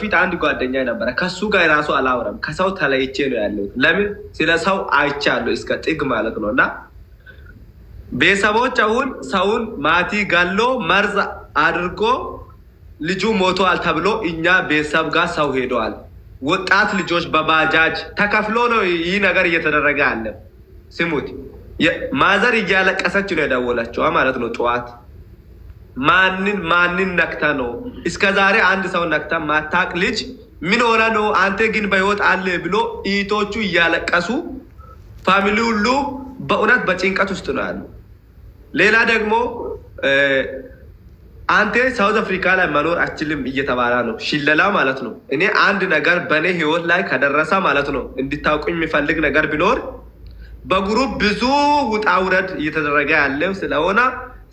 በፊት አንድ ጓደኛ ነበረ። ከሱ ጋር ራሱ አላወራም። ከሰው ተለይቼ ነው ያለው። ለምን ስለ ሰው አይቻለሁ እስከ ጥግ ማለት ነው። እና ቤተሰቦች አሁን ሰውን ማቲ ገሎ መርዝ አድርጎ ልጁ ሞቷል ተብሎ እኛ ቤተሰብ ጋር ሰው ሄደዋል። ወጣት ልጆች በባጃጅ ተከፍሎ ነው ይህ ነገር እየተደረገ ያለ። ስሙት፣ ማዘር እያለቀሰች ነው የደወለችው ማለት ነው ጠዋት። ማንን ነክታ ነው? እስከ ዛሬ አንድ ሰው ነክታ ማታቅ ልጅ ምን ሆነ ነው አንተ ግን በህይወት አለ ብሎ እህቶቹ እያለቀሱ ፋሚሊ ሁሉ በእውነት በጭንቀት ውስጥ ነው ያሉ። ሌላ ደግሞ አንተ ሳውዝ አፍሪካ ላይ መኖር አችልም እየተባለ ነው፣ ሽለላ ማለት ነው። እኔ አንድ ነገር በእኔ ህይወት ላይ ከደረሰ ማለት ነው እንድታውቁኝ የሚፈልግ ነገር ቢኖር በግሩፕ ብዙ ውጣ ውረድ እየተደረገ ያለው ስለሆነ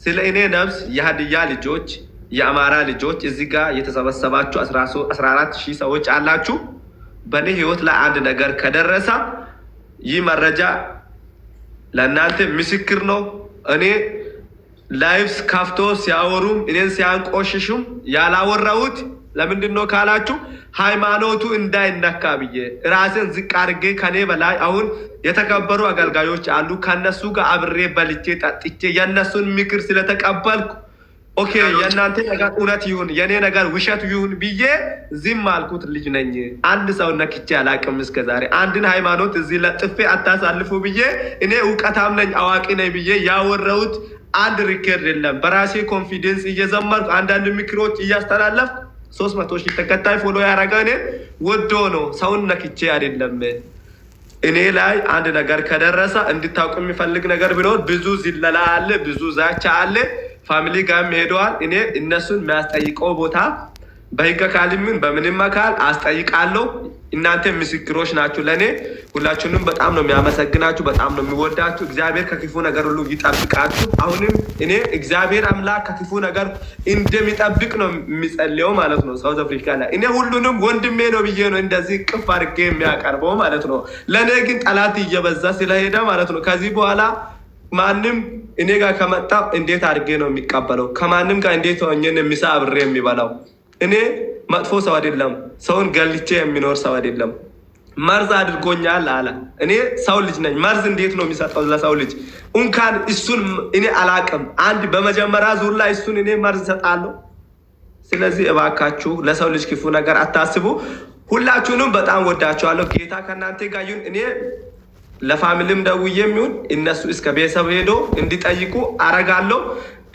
ስለ እኔ ነፍስ የሀዲያ ልጆች የአማራ ልጆች እዚህ ጋር የተሰበሰባችሁ 14,000 ሰዎች አላችሁ። በእኔ ህይወት ላይ አንድ ነገር ከደረሰ ይህ መረጃ ለእናንተ ምስክር ነው። እኔ ላይቭስ ካፍቶ ሲያወሩም እኔን ሲያንቆሽሹም ያላወራሁት ለምንድን ነው ካላችሁ ሃይማኖቱ እንዳይነካ ብዬ ራሴን ዝቅ አድርጌ ከኔ በላይ አሁን የተከበሩ አገልጋዮች አሉ። ከነሱ ጋር አብሬ በልቼ ጠጥቼ የነሱን ምክር ስለተቀበልኩ ኦኬ የእናንተ ነገር እውነት ይሁን የኔ ነገር ውሸት ይሁን ብዬ ዝም አልኩት ልጅ ነኝ። አንድ ሰው ነክቼ አላቅም እስከዛሬ። አንድን ሃይማኖት እዚህ ለጥፌ አታሳልፉ ብዬ እኔ እውቀታም ነኝ አዋቂ ነኝ ብዬ ያወራሁት አንድ ሪከርድ የለም። በራሴ ኮንፊደንስ እየዘመርኩ አንዳንድ ምክሮች እያስተላለፍኩ 300,000 ተከታይ ፎሎ ያደረገ እኔ ወዶ ነው፣ ሰውን ነክቼ አይደለም። እኔ ላይ አንድ ነገር ከደረሰ እንድታውቁ የሚፈልግ ነገር ቢኖር ብዙ ዝለላ አለ፣ ብዙ ዛቻ አለ። ፋሚሊ ጋርም ሄደዋል። እኔ እነሱን የሚያስጠይቀው ቦታ በህግ አካልምን በምንም አካል አስጠይቃለሁ። እናንተ ምስክሮች ናችሁ ለእኔ። ሁላችሁንም በጣም ነው የሚያመሰግናችሁ፣ በጣም ነው የሚወዳችሁ። እግዚአብሔር ከክፉ ነገር ሁሉ ይጠብቃችሁ። አሁንም እኔ እግዚአብሔር አምላክ ከክፉ ነገር እንደሚጠብቅ ነው የሚጸልየው ማለት ነው። ሳውዝ አፍሪካ ላይ እኔ ሁሉንም ወንድሜ ነው ብዬ ነው እንደዚህ ቅፍ አድርጌ የሚያቀርበው ማለት ነው። ለእኔ ግን ጠላት እየበዛ ስለሄደ ማለት ነው ከዚህ በኋላ ማንም እኔ ጋር ከመጣ እንዴት አድርጌ ነው የሚቀበለው? ከማንም ጋር እንዴት ሆኜን ምሳ አብሬ የሚበላው? እኔ መጥፎ ሰው አይደለም፣ ሰውን ገልቼ የሚኖር ሰው አይደለም። መርዝ አድርጎኛል አለ። እኔ ሰው ልጅ ነኝ። መርዝ እንዴት ነው የሚሰጠው ለሰው ልጅ? እንኳን እሱን እኔ አላቅም። አንድ በመጀመሪያ ዙር ላይ እሱን እኔ መርዝ ሰጣለሁ። ስለዚህ እባካችሁ ለሰው ልጅ ክፉ ነገር አታስቡ። ሁላችሁንም በጣም ወዳችኋለሁ። ጌታ ከእናንተ ጋር ይሁን። እኔ ለፋሚሊም ደውዬ የሚሆን እነሱ እስከ ቤተሰብ ሄዶ እንዲጠይቁ አረጋለሁ።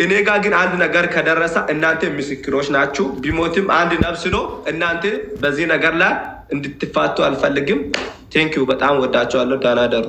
እኔ ጋር ግን አንድ ነገር ከደረሰ እናንተ ምስክሮች ናችሁ። ቢሞትም አንድ ነፍስ ነው። እናንተ በዚህ ነገር ላይ እንድትፋቱ አልፈልግም። ቴንኪው። በጣም ወዳችኋለሁ። ደህና ደሩ።